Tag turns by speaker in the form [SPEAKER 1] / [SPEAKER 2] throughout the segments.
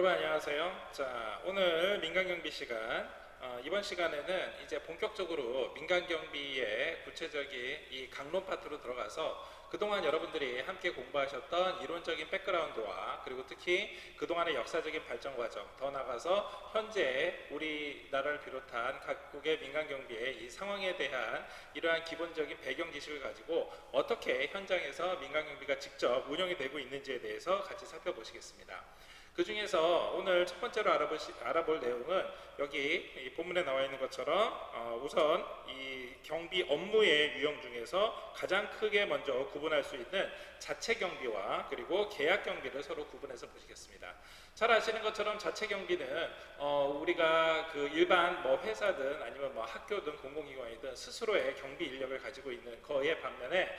[SPEAKER 1] 여러분 안녕하세요. 자, 오늘 민간경비 시간, 이번 시간에는 이제 본격적으로 민간경비의 구체적인 이 강론 파트로 들어가서 그동안 여러분들이 함께 공부하셨던 이론적인 백그라운드와 그리고 특히 그동안의 역사적인 발전 과정, 더 나아가서 현재 우리나라를 비롯한 각국의 민간경비의 이 상황에 대한 이러한 기본적인 배경 지식을 가지고 어떻게 현장에서 민간경비가 직접 운영이 되고 있는지에 대해서 같이 살펴보시겠습니다. 그 중에서 오늘 첫 번째로 알아볼 내용은 여기 이 본문에 나와 있는 것처럼 우선 이 경비 업무의 유형 중에서 가장 크게 먼저 구분할 수 있는 자체 경비와 그리고 계약 경비를 서로 구분해서 보시겠습니다. 잘 아시는 것처럼 자체 경비는 우리가 그 일반 뭐 회사든 아니면 뭐 학교든 공공기관이든 스스로의 경비 인력을 가지고 있는 거의 반면에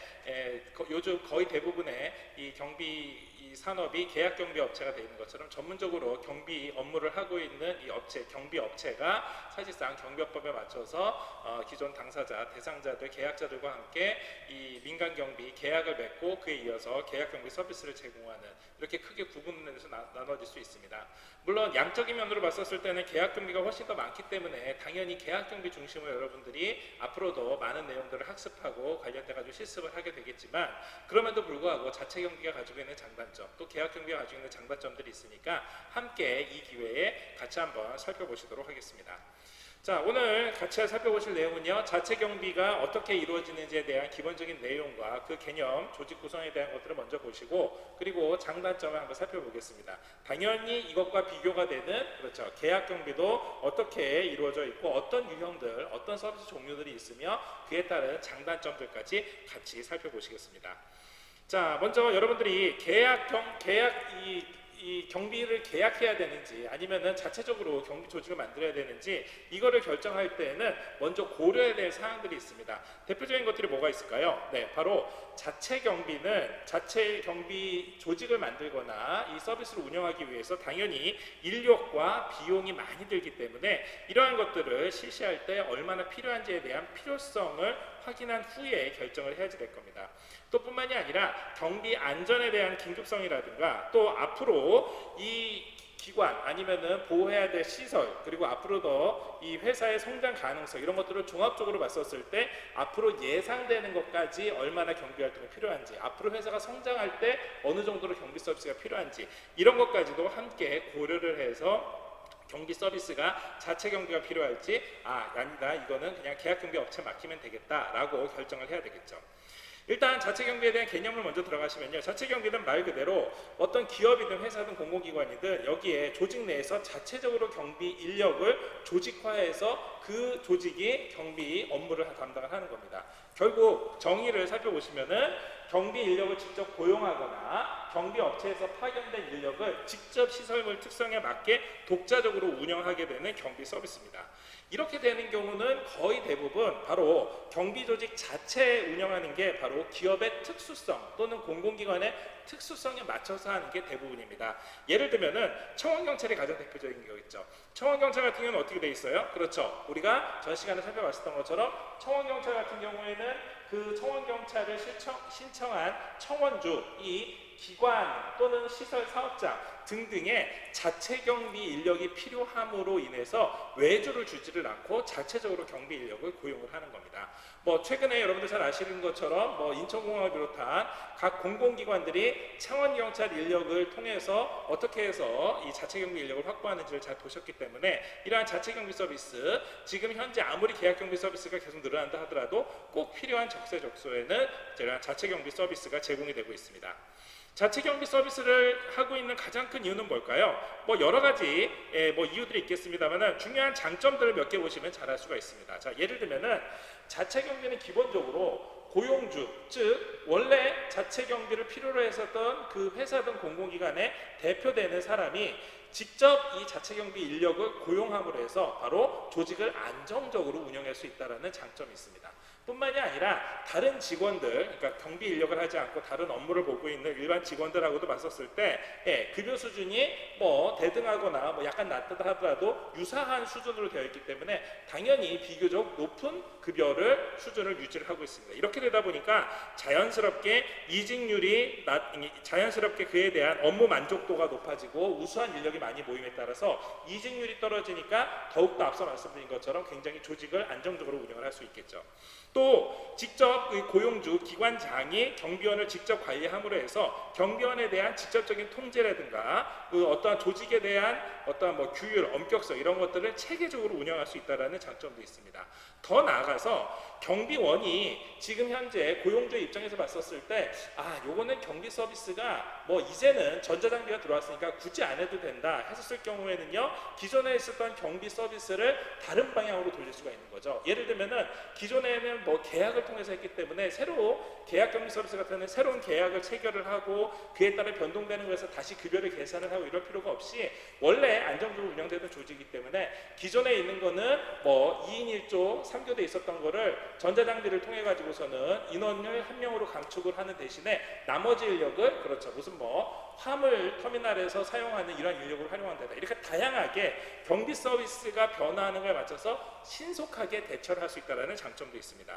[SPEAKER 1] 요즘 거의 대부분의 이 경비 이 산업이 계약 경비 업체가 되어 있는 것처럼 전문적으로 경비 업무를 하고 있는 이 업체, 경비 업체가 사실상 경비업법에 맞춰서 기존 당사자, 대상자들, 계약자들과 함께 이 민간 경비 계약을 맺고 그에 이어서 계약 경비 서비스를 제공하는 이렇게 크게 구분해서 나눠질 수 있습니다. 물론 양적인 면으로 봤었을 때는 계약 경비가 훨씬 더 많기 때문에 당연히 계약 경비 중심으로 여러분들이 앞으로도 많은 내용들을 학습하고 관련돼 가지고 실습을 하게 되겠지만 그럼에도 불구하고 자체 경비가 가지고 있는 장단점 또 계약 경비가 가지고 있는 장단점들이 있으니까 함께 이 기회에 같이 한번 살펴보시도록 하겠습니다. 자, 오늘 같이 살펴보실 내용은요, 자체 경비가 어떻게 이루어지는지에 대한 기본적인 내용과 그 개념, 조직 구성에 대한 것들을 먼저 보시고 그리고 장단점을 한번 살펴보겠습니다. 당연히 이것과 비교가 되는 그렇죠, 계약 경비도 어떻게 이루어져 있고 어떤 유형들, 어떤 서비스 종류들이 있으며 그에 따른 장단점들까지 같이 살펴보시겠습니다. 자, 먼저 여러분들이 이 경비를 계약해야 되는지 아니면은 자체적으로 경비 조직을 만들어야 되는지 이거를 결정할 때에는 먼저 고려해야 될 사항들이 있습니다. 대표적인 것들이 뭐가 있을까요? 네, 바로 자체 경비는 자체 경비 조직을 만들거나 이 서비스를 운영하기 위해서 당연히 인력과 비용이 많이 들기 때문에 이러한 것들을 실시할 때 얼마나 필요한지에 대한 필요성을 확인한 후에 결정을 해야지 될 겁니다. 또 뿐만이 아니라 경비 안전에 대한 긴급성이라든가 또 앞으로 이 기관 아니면은 보호해야 될 시설 그리고 앞으로 더 이 회사의 성장 가능성 이런 것들을 종합적으로 봤었을 때 앞으로 예상되는 것까지 얼마나 경비 활동이 필요한지 앞으로 회사가 성장할 때 어느 정도로 경비 서비스가 필요한지 이런 것까지도 함께 고려를 해서 경비 서비스가 자체 경비가 필요할지 아니다 이거는 그냥 계약 경비 업체 맡기면 되겠다라고 결정을 해야 되겠죠. 일단 자체 경비에 대한 개념을 먼저 들어가시면요, 자체 경비는 말 그대로 어떤 기업이든 회사든 공공기관이든 여기에 조직 내에서 자체적으로 경비 인력을 조직화해서 그 조직이 경비 업무를 담당을 하는 겁니다. 결국 정의를 살펴보시면은 경비 인력을 직접 고용하거나 경비 업체에서 파견된 인력을 직접 시설물 특성에 맞게 독자적으로 운영하게 되는 경비 서비스입니다. 이렇게 되는 경우는 거의 대부분 바로 경비 조직 자체 운영하는 게 바로 기업의 특수성 또는 공공기관의 특수성에 맞춰서 하는 게 대부분입니다. 예를 들면은 청원경찰이 가장 대표적인 경우겠죠. 청원경찰 같은 경우는 어떻게 돼 있어요? 그렇죠. 우리가 전 시간에 살펴봤었던 것처럼 청원경찰 같은 경우에는 그 청원경찰을 신청한 청원주, 이 기관 또는 시설 사업자 등등의 자체 경비 인력이 필요함으로 인해서 외주를 주지를 않고 자체적으로 경비 인력을 고용을 하는 겁니다. 뭐 최근에 여러분들 잘 아시는 것처럼 뭐 인천공항을 비롯한 각 공공기관들이 청원경찰 인력을 통해서 어떻게 해서 이 자체 경비 인력을 확보하는지를 잘 보셨기 때문에 이러한 자체 경비 서비스 지금 현재 아무리 계약 경비 서비스가 계속 늘어난다 하더라도 꼭 필요한 적재적소에는 제가 자체 경비 서비스가 제공이 되고 있습니다. 자체 경비 서비스를 하고 있는 가장 큰 이유는 뭘까요? 뭐 여러 가지 뭐 이유들이 있겠습니다만 중요한 장점들을 몇 개 보시면 잘 알 수가 있습니다. 자, 예를 들면은 자체 경비는 기본적으로 고용주, 즉 원래 자체 경비를 필요로 했었던 그 회사든 공공기관에 대표되는 사람이 직접 이 자체 경비 인력을 고용함으로 해서 바로 조직을 안정적으로 운영할 수 있다는 장점이 있습니다. 뿐만이 아니라 다른 직원들, 그러니까 경비 인력을 하지 않고 다른 업무를 보고 있는 일반 직원들하고도 봤었을 때 급여 수준이 뭐 대등하거나 뭐 약간 낮다 하더라도 유사한 수준으로 되어 있기 때문에 당연히 비교적 높은 급여를 수준을 유지를 하고 있습니다. 이렇게 되다 보니까 자연스럽게 이직률이 자연스럽게 그에 대한 업무 만족도가 높아지고 우수한 인력이 많이 모임에 따라서 이직률이 떨어지니까 더욱더 앞서 말씀드린 것처럼 굉장히 조직을 안정적으로 운영을 할 수 있겠죠. 또 직접 고용주 기관장이 경비원을 직접 관리함으로 해서 경비원에 대한 직접적인 통제라든가 어떠한 조직에 대한 어떠한 뭐 규율, 엄격성 이런 것들을 체계적으로 운영할 수 있다는 장점도 있습니다. 더 나아가서 경비원이 지금 현재 고용주의 입장에서 봤었을 때 요거는 경비 서비스가 뭐 이제는 전자장비가 들어왔으니까 굳이 안 해도 된다 했었을 경우에는요, 기존에 있었던 경비 서비스를 다른 방향으로 돌릴 수가 있는 거죠. 예를 들면은 기존에는 뭐 계약을 통해서 했기 때문에 새로 계약 경비 서비스 같은 경우는 새로운 계약을 체결을 하고 그에 따라 변동되는 것에서 다시 급여를 계산을 하고 이럴 필요가 없이 원래 안정적으로 운영되던 조직이기 때문에 기존에 있는 거는 뭐 2인 1조 3교대 있었던 거를 전자장비를 통해 가지고서는 인원을 한 명으로 감축을 하는 대신에 나머지 인력을 그렇죠 무슨 뭐 화물 터미널에서 사용하는 이러한 인력을 활용한다. 이렇게 다양하게 경비 서비스가 변화하는 것에 맞춰서 신속하게 대처를 할 수 있다는 장점도 있습니다.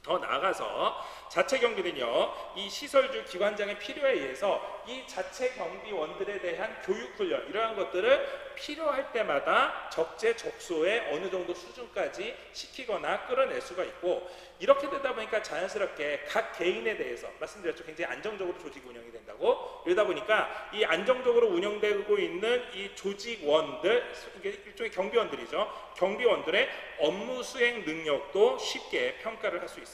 [SPEAKER 1] 더 나아가서 자체 경비는요, 이 시설주 기관장의 필요에 의해서 이 자체 경비원들에 대한 교육 훈련 이러한 것들을 필요할 때마다 적재적소에 어느 정도 수준까지 시키거나 끌어낼 수가 있고, 이렇게 되다 보니까 자연스럽게 각 개인에 대해서 말씀드렸죠, 굉장히 안정적으로 조직 운영이 된다고. 그러다 보니까 이 안정적으로 운영되고 있는 이 조직원들, 이게 일종의 경비원들이죠. 경비원들의 업무 수행 능력도 쉽게 평가를 할 수 있습니다.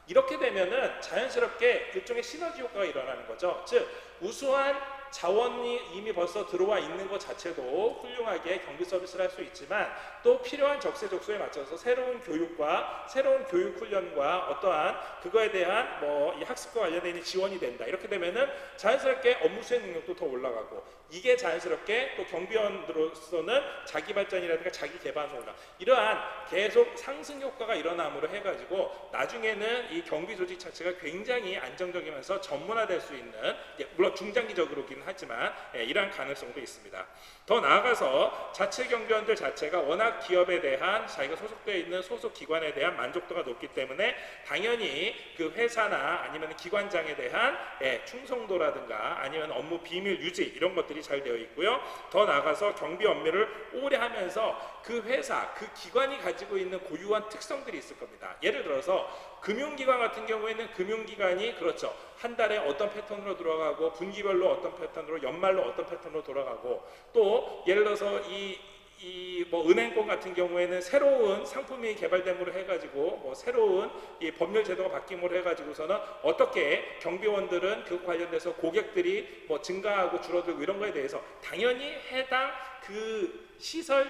[SPEAKER 1] 이렇게 되면은 자연스럽게 일종의 시너지 효과가 일어나는 거죠. 즉 우수한 자원이 이미 벌써 들어와 있는 것 자체도 훌륭하게 경비 서비스를 할 수 있지만, 또 필요한 적재적소에 맞춰서 새로운 교육과 새로운 교육 훈련과 어떠한 그거에 대한 뭐 이 학습과 관련된 있는 지원이 된다. 이렇게 되면은 자연스럽게 업무 수행 능력도 더 올라가고, 이게 자연스럽게 또 경비원으로서는 자기 발전이라든가 자기 개발 성장 이러한 계속 상승 효과가 일어남으로 해가지고 나중에는 이 경비 조직 자체가 굉장히 안정적이면서 전문화될 수 있는, 물론 중장기적으로긴 하지만 이러한 가능성도 있습니다. 더 나아가서 자체 경비원들 자체가 워낙 기업에 대한 자기가 소속되어 있는 소속 기관에 대한 만족도가 높기 때문에 당연히 그 회사나 아니면 기관장에 대한 충성도라든가 아니면 업무 비밀 유지 이런 것들이 잘 되어 있고요. 더 나아가서 경비 업무를 오래 하면서 그 회사, 그 기관이 가지고 있는 고유한 특성들이 있을 겁니다. 예를 들어서 금융기관 같은 경우에는 금융기관이 그렇죠, 한 달에 어떤 패턴으로 돌아가고 분기별로 어떤 패턴으로, 연말로 어떤 패턴으로 돌아가고, 또 예를 들어서 뭐 은행권 같은 경우에는 새로운 상품이 개발됨으로 해가지고 뭐 새로운 이 법률 제도가 바뀜으로 해가지고서는 어떻게 경비원들은 그 관련돼서 고객들이 뭐 증가하고 줄어들고 이런 거에 대해서 당연히 해당 그 시설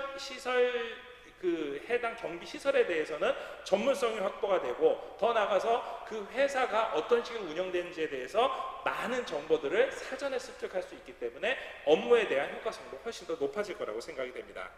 [SPEAKER 1] 그 해당 경비 시설에 대해서는 전문성이 확보가 되고, 더 나아가서 그 회사가 어떤 식으로 운영되는지에 대해서 많은 정보들을 사전에 습득할 수 있기 때문에 업무에 대한 효과성도 훨씬 더 높아질 거라고 생각이 됩니다.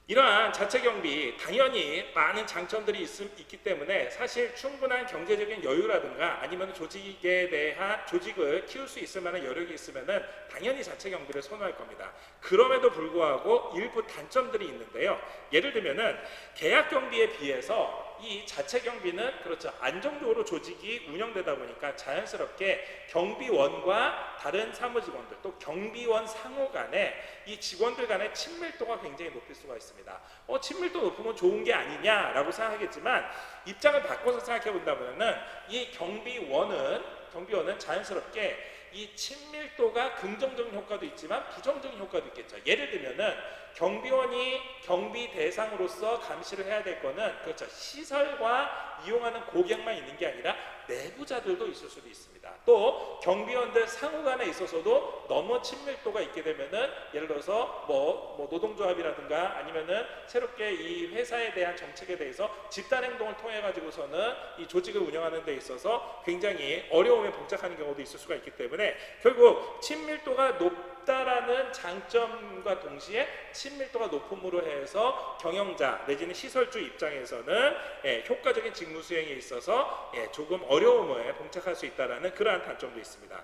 [SPEAKER 1] 이러한 자체 경비 당연히 많은 장점들이 있기 때문에 사실 충분한 경제적인 여유라든가 아니면 조직을 키울 수 있을 만한 여력이 있으면은 당연히 자체 경비를 선호할 겁니다. 그럼에도 불구하고 일부 단점들이 있는데요. 예를 들면은 계약 경비에 비해서 이 자체 경비는 그렇죠, 안정적으로 조직이 운영되다 보니까 자연스럽게 경비원과 다른 사무직원들, 또 경비원 상호 간에 이 직원들 간의 친밀도가 굉장히 높을 수가 있습니다. 친밀도 높으면 좋은 게 아니냐라고 생각하겠지만, 입장을 바꿔서 생각해 본다면은 이 경비원은 자연스럽게 이 친밀도가 긍정적인 효과도 있지만 부정적인 효과도 있겠죠. 예를 들면은 경비원이 경비 대상으로서 감시를 해야 될 거는 그렇죠, 시설과 이용하는 고객만 있는 게 아니라 내부자들도 있을 수도 있습니다. 또 경비원들 상호 간에 있어서도 너무 친밀도가 있게 되면은 예를 들어서 뭐 노동조합이라든가 아니면은 새롭게 이 회사에 대한 정책에 대해서 집단 행동을 통해 가지고서는 이 조직을 운영하는 데 있어서 굉장히 어려움에 봉착하는 경우도 있을 수가 있기 때문에 결국 친밀도가 높다라는 장점과 동시에 친밀도가 높음으로 해서 경영자 내지는 시설주 입장에서는 효과적인 직무 수행에 있어서 조금 어려움을 봉착할 수 있다는 그러한 단점도 있습니다.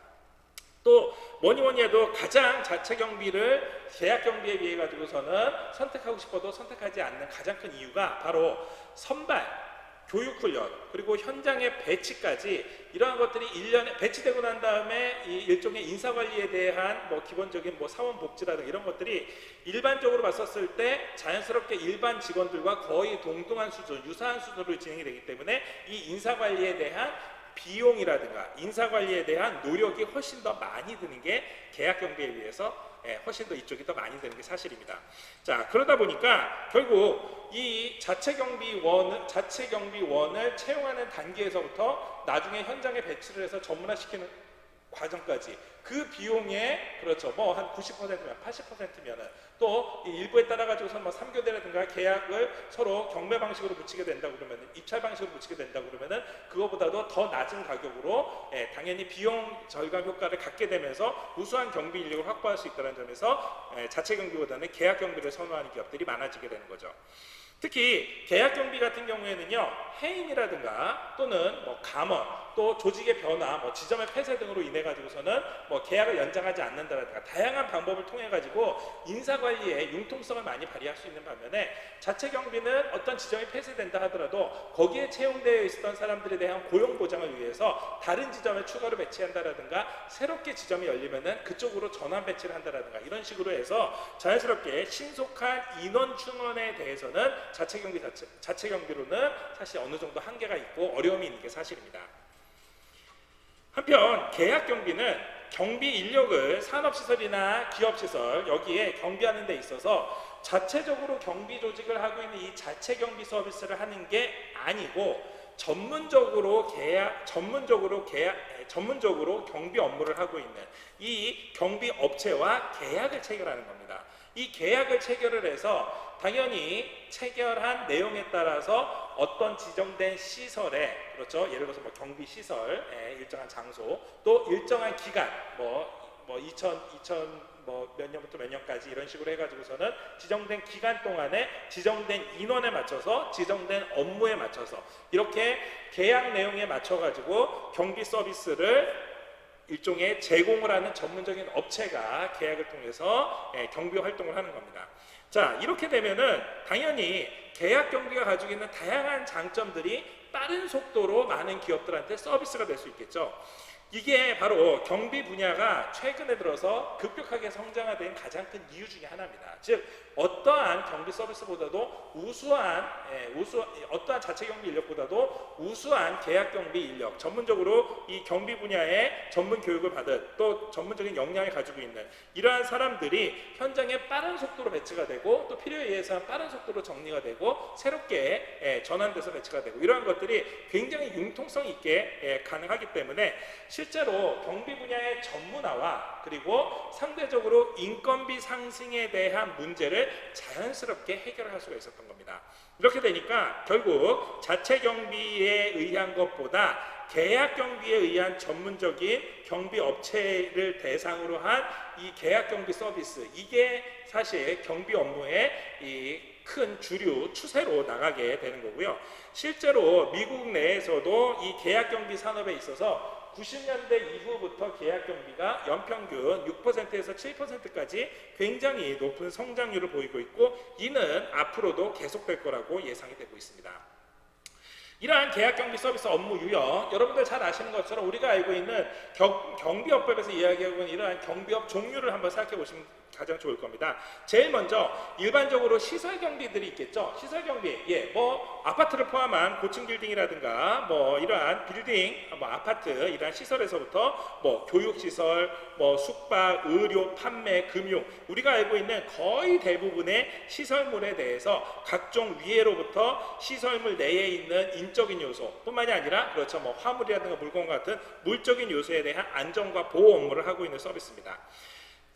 [SPEAKER 1] 또 뭐니 해도 가장 자체 경비를 계약 경비에 비해 가지고서는 선택하고 싶어도 선택하지 않는 가장 큰 이유가 바로 선발, 교육훈련, 그리고 현장의 배치까지 이러한 것들이 1년에 배치되고 난 다음에 이 일종의 인사관리에 대한 기본적인 사원복지라든가 이런 것들이 일반적으로 봤었을 때 자연스럽게 일반 직원들과 거의 동등한 수준, 유사한 수준으로 진행이 되기 때문에 이 인사관리에 대한 비용이라든가 인사관리에 대한 노력이 훨씬 더 많이 드는 게 계약 경비에 비해서 훨씬 더 이쪽이 더 많이 되는 게 사실입니다. 자, 그러다 보니까 결국 이 자체 경비원을 채용하는 단계에서부터 나중에 현장에 배치를 해서 전문화시키는 과정까지 그 비용의 그렇죠 한 90%면 80%면은 또 일부에 따라 가지고서 3교대라든가 계약을 서로 경매 방식으로 붙이게 된다 그러면은 입찰 방식으로 붙이게 된다 그러면은 그거보다도 더 낮은 가격으로 당연히 비용 절감 효과를 갖게 되면서 우수한 경비 인력을 확보할 수 있다는 점에서 자체 경비보다는 계약 경비를 선호하는 기업들이 많아지게 되는 거죠. 특히 계약 경비 같은 경우에는요, 해임이라든가 또는 감원, 또 조직의 변화, 지점의 폐쇄 등으로 인해 가지고서는 계약을 연장하지 않는다라든가 다양한 방법을 통해 가지고 인사 관리에 융통성을 많이 발휘할 수 있는 반면에 자체 경비는 어떤 지점이 폐쇄된다 하더라도 거기에 채용되어 있었던 사람들에 대한 고용 보장을 위해서 다른 지점에 추가로 배치한다라든가 새롭게 지점이 열리면은 그쪽으로 전환 배치를 한다라든가 이런 식으로 해서 자연스럽게 신속한 인원 충원에 대해서는 자체 경비로는 사실 어느 정도 한계가 있고 어려움이 있는 게 사실입니다. 한편 계약 경비는 경비 인력을 산업시설이나 기업시설 여기에 경비하는 데 있어서 자체적으로 경비 조직을 하고 있는 이 자체 경비 서비스를 하는 게 아니고 전문적으로 경비 업무를 하고 있는 이 경비 업체와 계약을 체결하는 겁니다. 이 계약을 체결을 해서 당연히 체결한 내용에 따라서 어떤 지정된 시설에 그렇죠 예를 들어서 경비 시설 일정한 장소 또 일정한 기간 2000 몇 년부터 몇 년까지 이런 식으로 해가지고서는 지정된 기간 동안에 지정된 인원에 맞춰서 지정된 업무에 맞춰서 이렇게 계약 내용에 맞춰가지고 경비 서비스를 일종의 제공을 하는 전문적인 업체가 계약을 통해서 경비 활동을 하는 겁니다. 자, 이렇게 되면은 당연히 계약 경비가 가지고 있는 다양한 장점들이 빠른 속도로 많은 기업들한테 서비스가 될 수 있겠죠. 이게 바로 경비 분야가 최근에 들어서 급격하게 성장화된 가장 큰 이유 중에 하나입니다. 즉 어떠한 경비 서비스보다도 어떠한 자체 경비 인력보다도 우수한 계약 경비 인력, 전문적으로 이 경비 분야에 전문 교육을 받은 또 전문적인 역량을 가지고 있는 이러한 사람들이 현장에 빠른 속도로 배치가 되고 또 필요에 의해서 빠른 속도로 정리가 되고 새롭게 전환돼서 배치가 되고 이러한 것들이 굉장히 융통성 있게 가능하기 때문에 실제로 경비 분야의 전문화와 그리고 상대적으로 인건비 상승에 대한 문제를 자연스럽게 해결할 수가 있었던 겁니다. 이렇게 되니까 결국 자체 경비에 의한 것보다 계약 경비에 의한 전문적인 경비 업체를 대상으로 한 이 계약 경비 서비스, 이게 사실 경비 업무의 이 큰 주류 추세로 나가게 되는 거고요. 실제로 미국 내에서도 이 계약 경비 산업에 있어서 90년대 이후부터 계약 경비가 연평균 6%에서 7%까지 굉장히 높은 성장률을 보이고 있고 이는 앞으로도 계속될 거라고 예상이 되고 있습니다. 이러한 계약 경비 서비스 업무 유형, 여러분들 잘 아시는 것처럼 우리가 알고 있는 경비업법에서 이야기하고 있는 이러한 경비업 종류를 한번 생각해 보시면 가장 좋을 겁니다. 제일 먼저 일반적으로 시설 경비들이 있겠죠. 시설 경비, 아파트를 포함한 고층 빌딩이라든가 이러한 빌딩, 아파트 이러한 시설에서부터 교육 시설, 숙박, 의료, 판매, 금융, 우리가 알고 있는 거의 대부분의 시설물에 대해서 각종 위해로부터 시설물 내에 있는 인적인 요소뿐만이 아니라 그렇죠 화물이라든가 물건 같은 물적인 요소에 대한 안전과 보호 업무를 하고 있는 서비스입니다.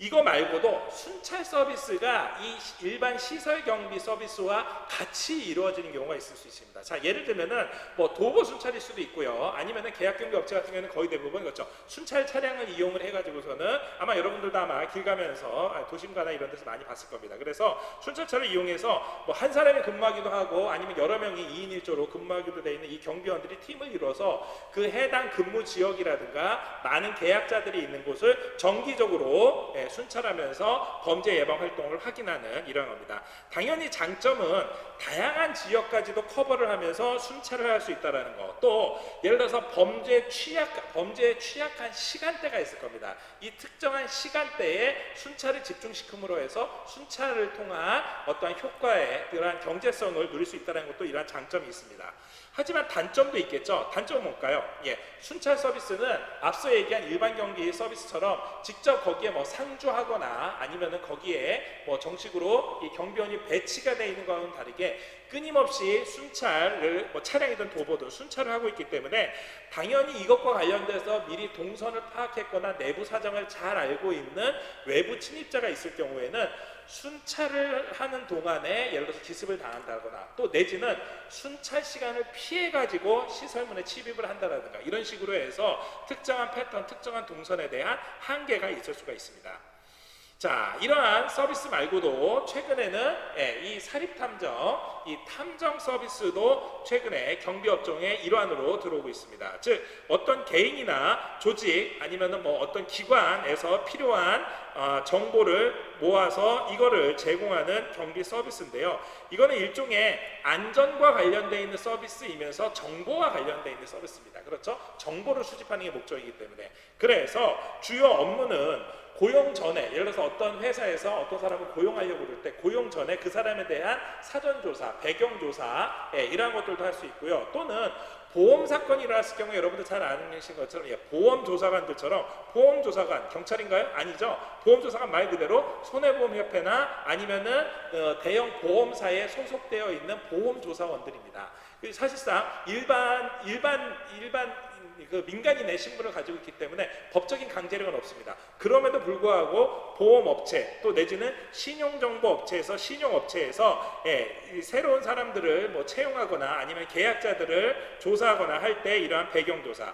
[SPEAKER 1] 이거 말고도 순찰 서비스가 이 일반 시설 경비 서비스와 같이 이루어지는 경우가 있을 수 있습니다. 자, 예를 들면은 뭐 도보 순찰일 수도 있고요. 아니면은 계약 경비 업체 같은 경우는 거의 대부분 그렇죠. 순찰 차량을 이용을 해가지고서는 아마 여러분들도 아마 길 가면서 도심가나 이런 데서 많이 봤을 겁니다. 그래서 순찰차를 이용해서 뭐 한 사람이 근무하기도 하고 아니면 여러 명이 2인 1조로 근무하기도 돼 있는 이 경비원들이 팀을 이뤄서 그 해당 근무 지역이라든가 많은 계약자들이 있는 곳을 정기적으로 순찰하면서 범죄 예방 활동을 확인하는 이런 겁니다. 당연히 장점은 다양한 지역까지도 커버를 하면서 순찰을 할 수 있다는 거. 또 예를 들어서 범죄에 취약한 시간대가 있을 겁니다. 이 특정한 시간대에 순찰을 집중시킴으로 해서 순찰을 통한 어떠한 효과에 그러한 경제성을 누릴 수 있다는 것도 이러한 장점이 있습니다. 하지만 단점도 있겠죠. 단점은 뭘까요? 순찰 서비스는 앞서 얘기한 일반 경비 서비스처럼 직접 거기에 뭐 상주하거나 아니면은 거기에 뭐 정식으로 이 경비원이 배치가 되어 있는 것과는 다르게 끊임없이 순찰을 뭐 차량이든 도보든 순찰을 하고 있기 때문에 당연히 이것과 관련돼서 미리 동선을 파악했거나 내부 사정을 잘 알고 있는 외부 침입자가 있을 경우에는 순찰을 하는 동안에 예를 들어서 기습을 당한다거나 또 내지는 순찰 시간을 피해 가지고 시설문에 침입을 한다든가 이런 식으로 해서 특정한 패턴, 특정한 동선에 대한 한계가 있을 수가 있습니다. 자, 이러한 서비스 말고도 최근에는 이 사립탐정, 이 탐정 서비스도 최근에 경비업종의 일환으로 들어오고 있습니다. 즉 어떤 개인이나 조직 아니면은 뭐 어떤 기관에서 필요한 정보를 모아서 이거를 제공하는 경비 서비스인데요. 이거는 일종의 안전과 관련되어 있는 서비스이면서 정보와 관련되어 있는 서비스입니다. 그렇죠? 정보를 수집하는 게 목적이기 때문에. 그래서 주요 업무는 고용 전에 예를 들어서 어떤 회사에서 어떤 사람을 고용하려고 그럴 때 고용 전에 그 사람에 대한 사전조사, 배경조사 이러한 것들도 할 수 있고요. 또는 보험 사건이 일어났을 경우에 여러분들 잘 아는 것처럼 보험조사관들처럼 보험조사관, 경찰인가요? 아니죠. 보험조사관 말 그대로 손해보험협회나 아니면은 대형 보험사에 소속되어 있는 보험조사원들입니다. 사실상 일반 그 민간인의 신분을 가지고 있기 때문에 법적인 강제력은 없습니다. 그럼에도 불구하고 보험업체 또 내지는 신용정보업체에서 신용업체에서 새로운 사람들을 뭐 채용하거나 아니면 계약자들을 조사하거나 할 때 이러한 배경조사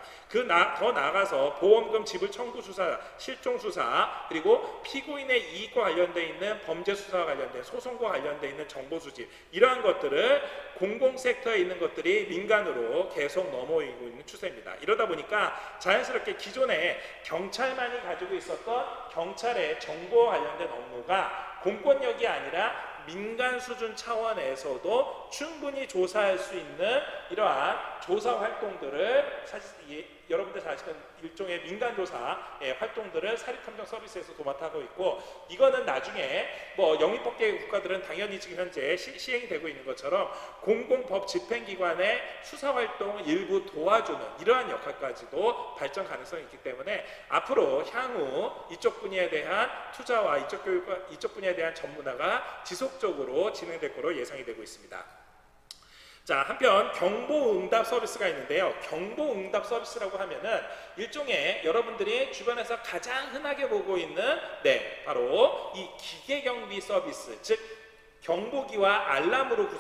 [SPEAKER 1] 더 나아가서 보험금 지불 청구 수사, 실종 수사 그리고 피고인의 이익과 관련되어 있는 범죄 수사와 관련된 소송과 관련되어 있는 정보 수집 이러한 것들을 공공섹터에 있는 것들이 민간으로 계속 넘어오고 있는 추세입니다. 이러다 보니까 자연스럽게 기존에 경찰만이 가지고 있었던 경찰의 정보와 관련된 업무가 공권력이 아니라 민간 수준 차원에서도 충분히 조사할 수 있는 이러한 조사 활동들을 사실 여러분들 잘 아시는 일종의 민간 조사 활동들을 사립탐정 서비스에서 도맡아하고 있고 이거는 나중에 뭐 영입법계 국가들은 당연히 지금 현재 시행이 되고 있는 것처럼 공공법 집행기관의 수사 활동을 일부 도와주는 이러한 역할까지도 발전 가능성이 있기 때문에 앞으로 향후 이쪽 분야에 대한 투자와 이쪽 분야에 대한 전문화가 지속적으로 진행될 것으로 예상이 되고 있습니다. 자, 한편 경보응답 서비스가 있는데요. 경보응답 서비스라고 하면은 일종의 여러분들이 주변에서 가장 흔하게 보고 있는 바로 이 기계경비 서비스, 즉 경보기와 알람으로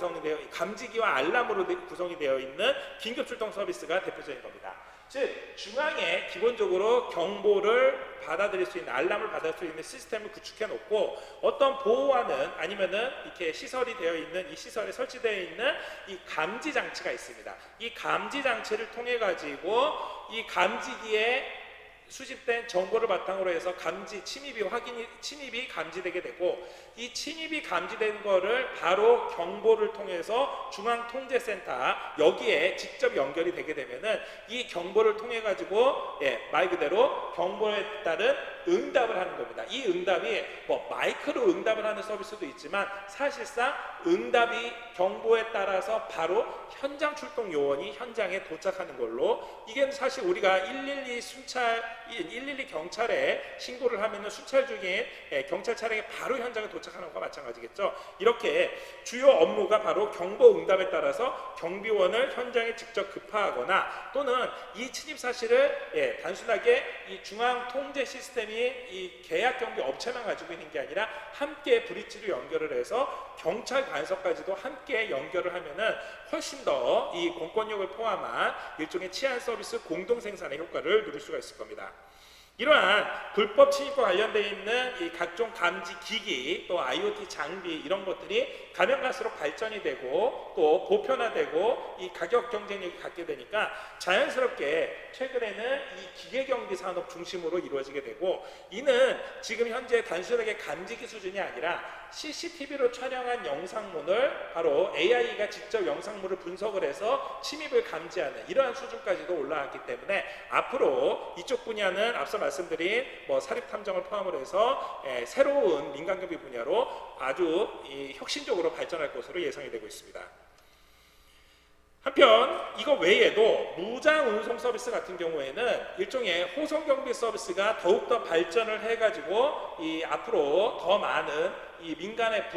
[SPEAKER 1] 감지기와 알람으로 구성이 되어 있는 긴급출동 서비스가 대표적인 겁니다. 즉 중앙에 기본적으로 경보를 받아들일 수 있는 알람을 받을 수 있는 시스템을 구축해 놓고 어떤 보호하는 아니면은 이렇게 시설이 되어 있는 이 시설에 설치되어 있는 이 감지 장치가 있습니다. 이 감지 장치를 통해 가지고 이 감지기에 수집된 정보를 바탕으로 해서 침입이 감지되게 되고 이 침입이 감지된 거를 바로 경보를 통해서 중앙통제센터 여기에 직접 연결이 되게 되면은 이 경보를 통해 가지고 말 그대로 경보에 따른 응답을 하는 겁니다. 이 응답이 뭐 마이크로 응답을 하는 서비스도 있지만 사실상 응답이 경보에 따라서 바로 현장 출동 요원이 현장에 도착하는 걸로 이게 사실 우리가 112 경찰에 신고를 하면은 순찰 중인 경찰 차량이 바로 현장에 도착하는 것과 마찬가지겠죠. 이렇게 주요 업무가 바로 경보 응답에 따라서 경비원을 현장에 직접 급파하거나 또는 이 침입 사실을 단순하게 이 중앙 통제 시스템이 이 계약 경비 업체만 가지고 있는 게 아니라 함께 브릿지로 연결을 해서 경찰 관서까지도 함께 연결을 하면은 훨씬 더 이 공권력을 포함한 일종의 치안 서비스 공동 생산의 효과를 누릴 수가 있을 겁니다. 이러한 불법 침입과 관련되어 있는 이 각종 감지 기기 또 IoT 장비 이런 것들이 가면 갈수록 발전이 되고 또 보편화되고 이 가격 경쟁력이 갖게 되니까 자연스럽게 최근에는 이 기계경비 산업 중심으로 이루어지게 되고, 이는 지금 현재 단순하게 감지기 수준이 아니라 CCTV로 촬영한 영상문을 바로 AI가 직접 영상물을 분석을 해서 침입을 감지하는 이러한 수준까지도 올라왔기 때문에 앞으로 이쪽 분야는 앞서 말씀드린 사립탐정을 포함을 해서 새로운 민간경비 분야로 아주 혁신적으로 발전할 것으로 예상이 되고 있습니다. 한편 이거 외에도 무장 운송 서비스 같은 경우에는 일종의 호송 경비 서비스가 더욱더 발전을 해가지고 이 앞으로 더 많은 이 민간의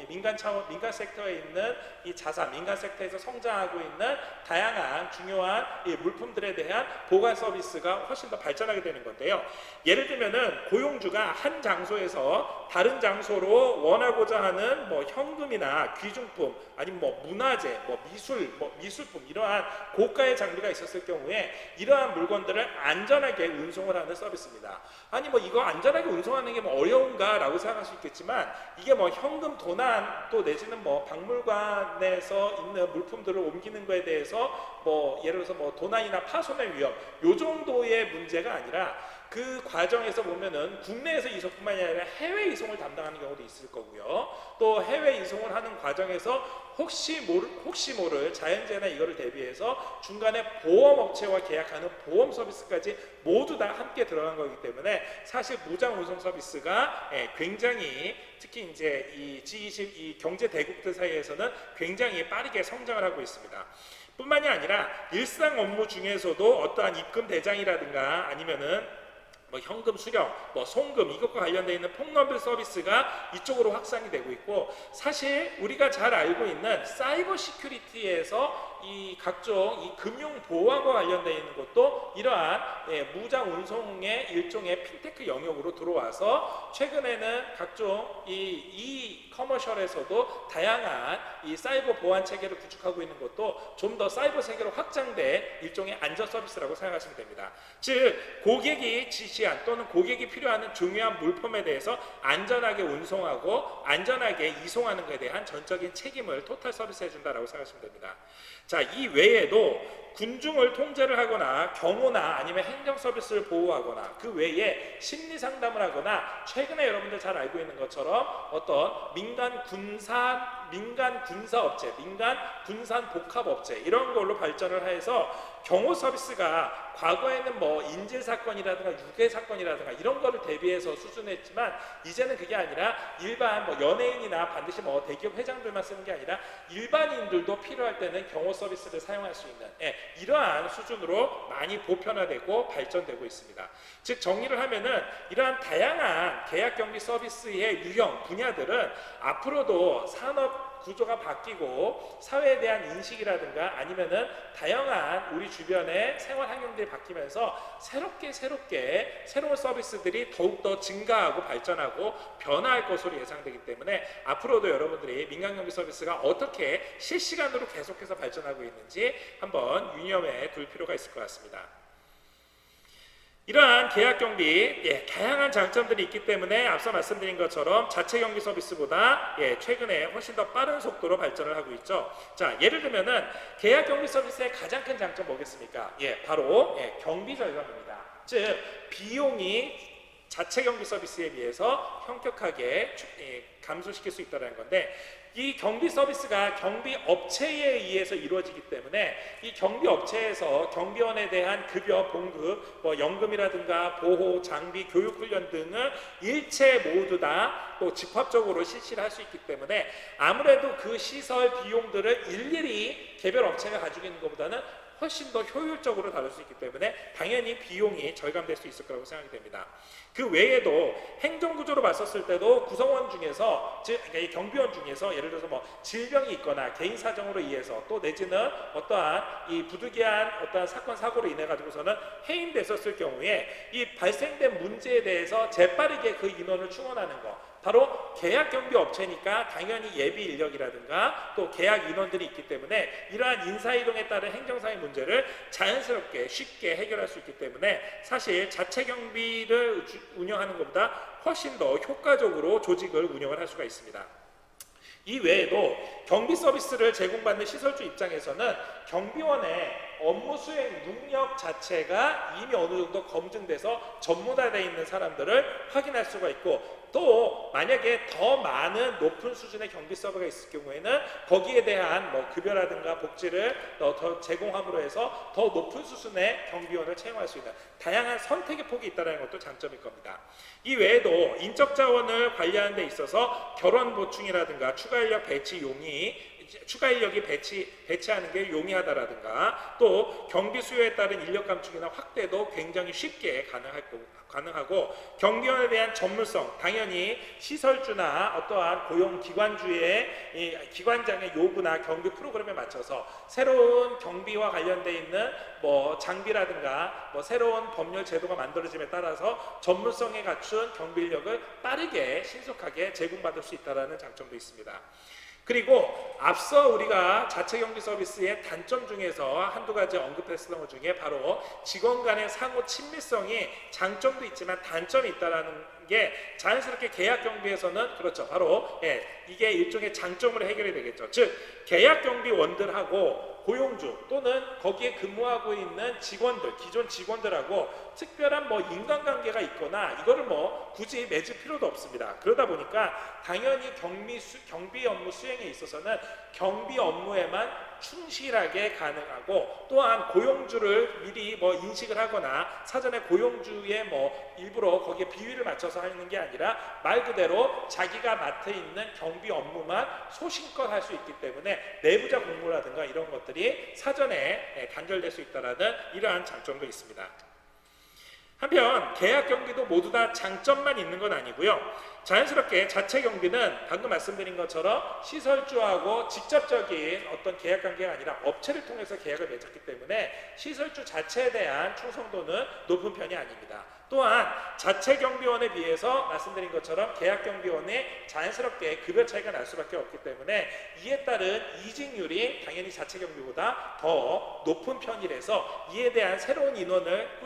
[SPEAKER 1] 민간 차원, 민간 섹터에 있는 이 자산, 민간 섹터에서 성장하고 있는 다양한 중요한 이 물품들에 대한 보관 서비스가 훨씬 더 발전하게 되는 건데요. 예를 들면은 고용주가 한 장소에서 다른 장소로 원하고자 하는 현금이나 귀중품 아니면 문화재, 미술품 이러한 고가의 장비가 있었을 경우에 이러한 물건들을 안전하게 운송을 하는 서비스입니다. 아니 이거 안전하게 운송하는 게 어려운가라고 생각할 수 있겠지만, 이게 현금 도난 또 내지는 박물관에서 있는 물품들을 옮기는 거에 대해서 예를 들어서 도난이나 파손의 위험 요 정도의 문제가 아니라 그 과정에서 보면은 국내에서 이송뿐만이 아니라 해외 이송을 담당하는 경우도 있을 거고요. 또 해외 이송을 하는 과정에서 혹시 모를 자연재해나 이거를 대비해서 중간에 보험업체와 계약하는 보험 서비스까지 모두 다 함께 들어간 거기 때문에 사실 무장 운송 서비스가 굉장히 특히 이제 이 G20 이 경제 대국들 사이에서는 굉장히 빠르게 성장을 하고 있습니다. 뿐만이 아니라 일상 업무 중에서도 어떠한 입금 대장이라든가 아니면은 현금 수령, 송금 이것과 관련되어 있는 폭넓은 서비스가 이쪽으로 확산이 되고 있고, 사실 우리가 잘 알고 있는 사이버 시큐리티에서 이 각종 이 금융 보호와 관련되어 있는 것도 이러한 무장 운송의 일종의 핀테크 영역으로 들어와서 최근에는 각종 이 커머셜에서도 다양한 이 사이버 보안 체계를 구축하고 있는 것도 좀 더 사이버 세계로 확장된 일종의 안전 서비스라고 생각하시면 됩니다. 즉 고객이 지시한 또는 고객이 필요한 중요한 물품에 대해서 안전하게 운송하고 안전하게 이송하는 것에 대한 전적인 책임을 토탈 서비스해 준다라고 생각하시면 됩니다. 자, 이 외에도 군중을 통제를 하거나 경호나 아니면 행정 서비스를 보호하거나 그 외에 심리 상담을 하거나 최근에 여러분들 잘 알고 있는 것처럼 어떤 민간 군사업체, 민간 군산 복합업체 이런 걸로 발전을 해서 경호 서비스가 과거에는 인질 사건이라든가 유괴 사건이라든가 이런 거를 대비해서 수준했지만 이제는 그게 아니라 일반 연예인이나 반드시 대기업 회장들만 쓰는 게 아니라 일반인들도 필요할 때는 경호 서비스를 사용할 수 있는 이러한 수준으로 많이 보편화되고 발전되고 있습니다. 즉 정리를 하면은 이러한 다양한 계약 경비 서비스의 유형 분야들은 앞으로도 산업 구조가 바뀌고 사회에 대한 인식이라든가 아니면은 다양한 우리 주변의 생활 환경들이 바뀌면서 새롭게 새로운 서비스들이 더욱더 증가하고 발전하고 변화할 것으로 예상되기 때문에 앞으로도 여러분들이 민간경비 서비스가 어떻게 실시간으로 계속해서 발전하고 있는지 한번 유념해 둘 필요가 있을 것 같습니다. 이러한 계약경비 다양한 장점들이 있기 때문에 앞서 말씀드린 것처럼 자체경비 서비스보다 최근에 훨씬 더 빠른 속도로 발전을 하고 있죠. 자, 예를 들면은 계약경비 서비스의 가장 큰 장점 뭐겠습니까? 바로 경비 절감입니다. 즉 비용이 자체경비 서비스에 비해서 현격하게 감소시킬 수 있다는 건데, 이 경비 서비스가 경비 업체에 의해서 이루어지기 때문에 이 경비 업체에서 경비원에 대한 급여, 봉급, 연금이라든가 보호, 장비, 교육 훈련 등을 일체 모두 다 또 집합적으로 실시를 할 수 있기 때문에 아무래도 그 시설 비용들을 일일이 개별 업체가 가지고 있는 것보다는 훨씬 더 효율적으로 다룰 수 있기 때문에 당연히 비용이 절감될 수 있을 거라고 생각이 됩니다. 그 외에도 행정구조로 봤었을 때도 구성원 중에서, 즉 그러니까 이 경비원 중에서 예를 들어서 뭐 질병이 있거나 개인 사정으로 인해서 또 내지는 어떠한 이 부득이한 어떠한 사건 사고로 인해 가지고서는 해임됐었을 경우에 이 발생된 문제에 대해서 재빠르게 그 인원을 충원하는 거, 바로 계약 경비 업체니까 당연히 예비 인력이라든가 또 계약 인원들이 있기 때문에 이러한 인사 이동에 따른 행정상의 문제를 자연스럽게 쉽게 해결할 수 있기 때문에 사실 자체 경비를 운영하는 것보다 훨씬 더 효과적으로 조직을 운영을 할 수가 있습니다. 이 외에도 경비 서비스를 제공받는 시설주 입장에서는 경비원의 업무 수행 능력 자체가 이미 어느 정도 검증돼서 전문화되어 있는 사람들을 확인할 수가 있고, 또 만약에 더 많은 높은 수준의 경비 서버가 있을 경우에는 거기에 대한 뭐 급여라든가 복지를 더 제공함으로 해서 더 높은 수준의 경비원을 채용할 수 있는 다양한 선택의 폭이 있다는 것도 장점일 겁니다. 이 외에도 인적 자원을 관리하는 데 있어서 결원 보충이라든가 추가 인력 배치 용이, 추가 인력이 배치하는 게 용이하다라든가 또 경비 수요에 따른 인력 감축이나 확대도 굉장히 쉽게 가능하고 경비원에 대한 전문성, 당연히 시설주나 어떠한 고용 기관주의 이 기관장의 요구나 경비 프로그램에 맞춰서 새로운 경비와 관련되어 있는 뭐 장비라든가 뭐 새로운 법률 제도가 만들어짐에 따라서 전문성에 갖춘 경비 인력을 빠르게 신속하게 제공받을 수 있다는 장점도 있습니다. 그리고 앞서 우리가 자체 경비 서비스의 단점 중에서 한두 가지 언급했었던 것 중에 바로 직원 간의 상호 친밀성이 장점도 있지만 단점이 있다는 게 자연스럽게 계약 경비에서는 그렇죠. 바로 이게 일종의 장점으로 해결이 되겠죠. 즉 계약 경비원들하고 고용주 또는 거기에 근무하고 있는 직원들, 기존 직원들하고 특별한 뭐 인간관계가 있거나 이거를 뭐 굳이 맺을 필요도 없습니다. 그러다 보니까 당연히 경비 업무 수행에 있어서는 경비 업무에만 충실하게 가능하고, 또한 고용주를 미리 뭐 인식을 하거나 사전에 고용주의 뭐 일부러 거기에 비위를 맞춰서 하는 게 아니라 말 그대로 자기가 맡아 있는 경비 업무만 소신껏 할 수 있기 때문에 내부자 공모라든가 이런 것들이 사전에 단절될 수 있다는 이러한 장점도 있습니다. 한편 계약 경비도 모두 다 장점만 있는 건 아니고요. 자연스럽게 자체 경비는 방금 말씀드린 것처럼 시설주하고 직접적인 어떤 계약 관계가 아니라 업체를 통해서 계약을 맺었기 때문에 시설주 자체에 대한 충성도는 높은 편이 아닙니다. 또한 자체 경비원에 비해서 말씀드린 것처럼 계약 경비원에 자연스럽게 급여 차이가 날 수밖에 없기 때문에 이에 따른 이직률이 당연히 자체 경비보다 더 높은 편이라서 이에 대한 새로운 인원을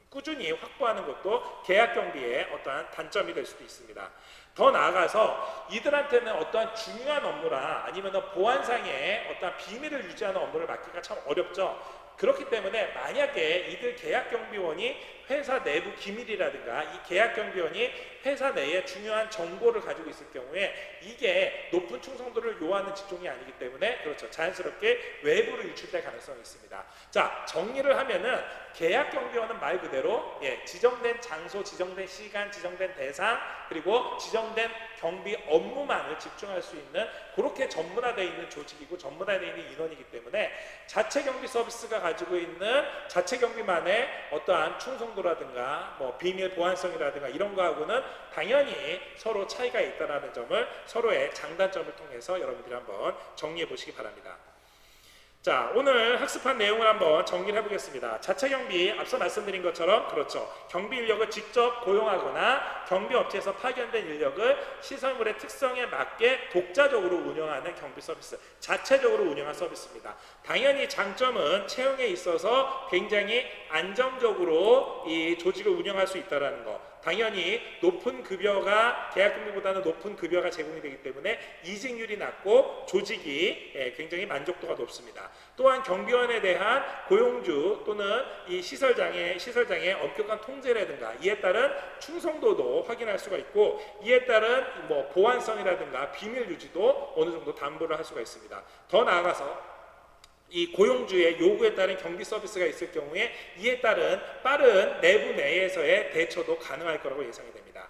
[SPEAKER 1] 꾸준히 확보하는 것도 계약 경비의 어떠한 단점이 될 수도 있습니다. 더 나아가서 이들한테는 어떠한 중요한 업무라 아니면 보안상의 어떠한 비밀을 유지하는 업무를 맡기가 참 어렵죠. 그렇기 때문에 만약에 이들 계약경비원이 회사 내부 기밀이라든가 이 계약경비원이 회사 내에 중요한 정보를 가지고 있을 경우에 이게 높은 충성도를 요하는 직종이 아니기 때문에 그렇죠. 자연스럽게 외부로 유출될 가능성이 있습니다. 자, 정리를 하면은 계약경비원은 말 그대로 지정된 장소, 지정된 시간, 지정된 대상 그리고 지정된 경비 업무만을 집중할 수 있는 그렇게 전문화되어 있는 조직이고 전문화되어 있는 인원이기 때문에 자체 경비 서비스가 가지고 있는 자체 경비만의 어떠한 충성도라든가 뭐 비밀 보안성이라든가 이런 거하고는 당연히 서로 차이가 있다는 점을 서로의 장단점을 통해서 여러분들이 한번 정리해 보시기 바랍니다. 자, 오늘 학습한 내용을 한번 정리를 해보겠습니다. 자체 경비, 앞서 말씀드린 것처럼 그렇죠. 경비 인력을 직접 고용하거나 경비 업체에서 파견된 인력을 시설물의 특성에 맞게 독자적으로 운영하는 경비 서비스, 자체적으로 운영한 서비스입니다. 당연히 장점은 채용에 있어서 굉장히 안정적으로 이 조직을 운영할 수 있다는 거. 당연히 높은 급여가 계약금리보다는 높은 급여가 제공이 되기 때문에 이직률이 낮고 조직이 굉장히 만족도가 높습니다. 또한 경비원에 대한 고용주 또는 이 시설장의 엄격한 통제라든가 이에 따른 충성도도 확인할 수가 있고 이에 따른 뭐 보안성이라든가 비밀 유지도 어느 정도 담보를 할 수가 있습니다. 더 나아가서 이 고용주의 요구에 따른 경비 서비스가 있을 경우에 이에 따른 빠른 내부 내에서의 대처도 가능할 거라고 예상이 됩니다.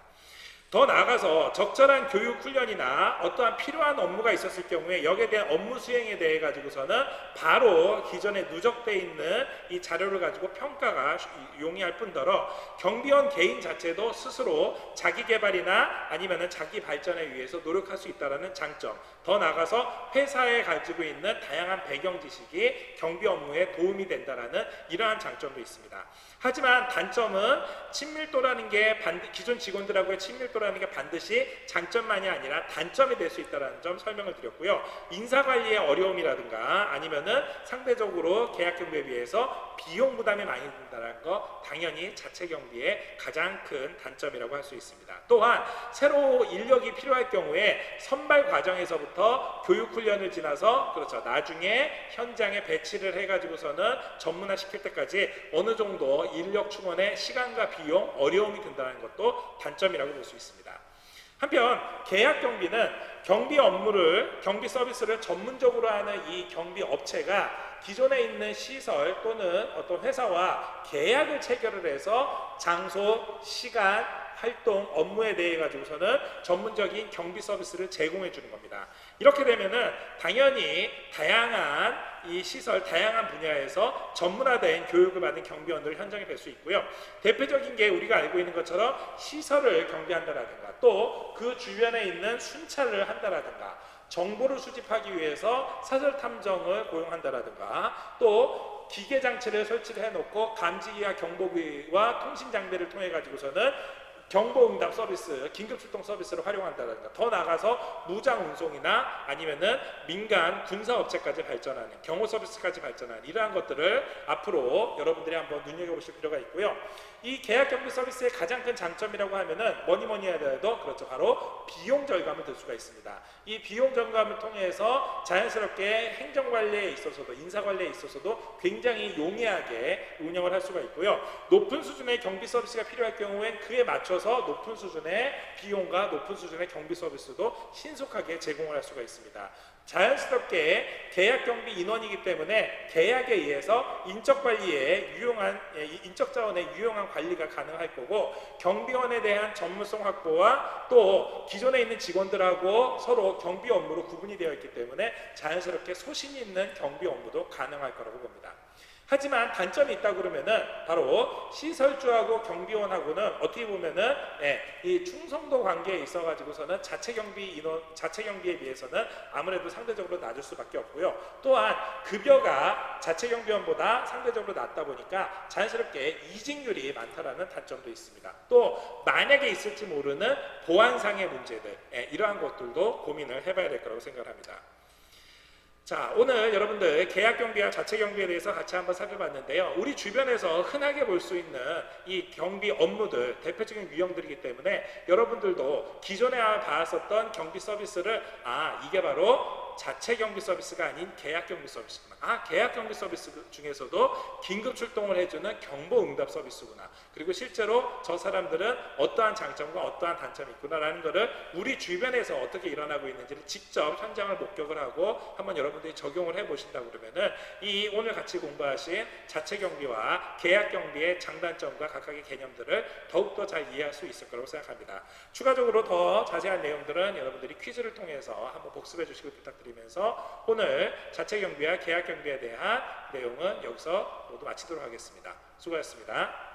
[SPEAKER 1] 더 나아가서 적절한 교육 훈련이나 어떠한 필요한 업무가 있었을 경우에 여기에 대한 업무 수행에 대해 가지고서는 바로 기존에 누적돼 있는 이 자료를 가지고 평가가 용이할 뿐더러 경비원 개인 자체도 스스로 자기 개발이나 아니면은 자기 발전에 위해서 노력할 수 있다라는 장점. 더 나아가서 회사에 가지고 있는 다양한 배경 지식이 경비 업무에 도움이 된다라는 이러한 장점도 있습니다. 하지만 단점은 친밀도라는 게 기존 직원들하고의 친밀도라는 게 반드시 장점만이 아니라 단점이 될 수 있다는 점 설명을 드렸고요. 인사관리의 어려움이라든가 아니면은 상대적으로 계약 경비에 비해서 비용 부담이 많이 든다는 거 당연히 자체 경비의 가장 큰 단점이라고 할 수 있습니다. 또한 새로 인력이 필요할 경우에 선발 과정에서부터 교육 훈련을 지나서 그렇죠. 나중에 현장에 배치를 해가지고서는 전문화 시킬 때까지 어느 정도 인력 충원에 시간과 비용 어려움이 든다는 것도 단점이라고 볼 수 있습니다. 한편 계약 경비는 경비 업무를 경비 서비스를 전문적으로 하는 이 경비 업체가 기존에 있는 시설 또는 어떤 회사와 계약을 체결을 해서 장소, 시간, 활동, 업무에 대해 가지고서는 전문적인 경비 서비스를 제공해 주는 겁니다. 이렇게 되면은 당연히 다양한 이 시설, 다양한 분야에서 전문화된 교육을 받은 경비원들을 현장에 뵐 수 있고요. 대표적인 게 우리가 알고 있는 것처럼 시설을 경비한다라든가 또 그 주변에 있는 순찰을 한다라든가 정보를 수집하기 위해서 사설 탐정을 고용한다라든가 또 기계 장치를 설치를 해놓고 감지기와 경보기와 통신 장비를 통해 가지고서는 경보응답 서비스, 긴급출동 서비스를 활용한다든가 더 나아가서 무장 운송이나 아니면은 민간 군사업체까지 발전하는 경호 서비스까지 발전하는 이러한 것들을 앞으로 여러분들이 한번 눈여겨보실 필요가 있고요. 이 계약 경비 서비스의 가장 큰 장점이라고 하면은 뭐니 해도 그렇죠. 바로 비용 절감을 들 수가 있습니다. 이 비용 절감을 통해서 자연스럽게 행정관리에 있어서도 인사관리에 있어서도 굉장히 용이하게 운영을 할 수가 있고요. 높은 수준의 경비 서비스가 필요할 경우엔 그에 맞춰서 높은 수준의 비용과 높은 수준의 경비 서비스도 신속하게 제공을 할 수가 있습니다. 자연스럽게 계약 경비 인원이기 때문에 계약에 의해서 인적 관리에 유용한 인적 자원의 유용한 관리가 가능할 거고 경비원에 대한 전문성 확보와 또 기존에 있는 직원들하고 서로 경비 업무로 구분이 되어 있기 때문에 자연스럽게 소신 있는 경비 업무도 가능할 거라고 봅니다. 하지만 단점이 있다 그러면은 바로 시설주하고 경비원하고는 어떻게 보면은 이 충성도 관계에 있어 가지고서는 자체 경비에 비해서는 아무래도 상대적으로 낮을 수밖에 없고요. 또한 급여가 자체 경비원보다 상대적으로 낮다 보니까 자연스럽게 이직률이 많다라는 단점도 있습니다. 또 만약에 있을지 모르는 보안상의 문제들 이러한 것들도 고민을 해봐야 될 거라고 생각합니다. 자, 오늘 여러분들 계약 경비와 자체 경비에 대해서 같이 한번 살펴봤는데요. 우리 주변에서 흔하게 볼 수 있는 이 경비 업무들 대표적인 유형들이기 때문에 여러분들도 기존에 봐왔었던 경비 서비스를 이게 바로 자체 경비 서비스가 아닌 계약 경비 서비스구나. 계약 경비 서비스 중에서도 긴급 출동을 해주는 경보 응답 서비스구나. 그리고 실제로 저 사람들은 어떠한 장점과 어떠한 단점이 있구나라는 것을 우리 주변에서 어떻게 일어나고 있는지를 직접 현장을 목격을 하고 한번 여러분들이 적용을 해보신다고 그러면은 이 오늘 같이 공부하신 자체 경비와 계약 경비의 장단점과 각각의 개념들을 더욱더 잘 이해할 수 있을 거라고 생각합니다. 추가적으로 더 자세한 내용들은 여러분들이 퀴즈를 통해서 한번 복습해 주시길 부탁드리면서 오늘 자체 경비와 계약 경비에 대한 내용은 여기서 모두 마치도록 하겠습니다. 수고하셨습니다.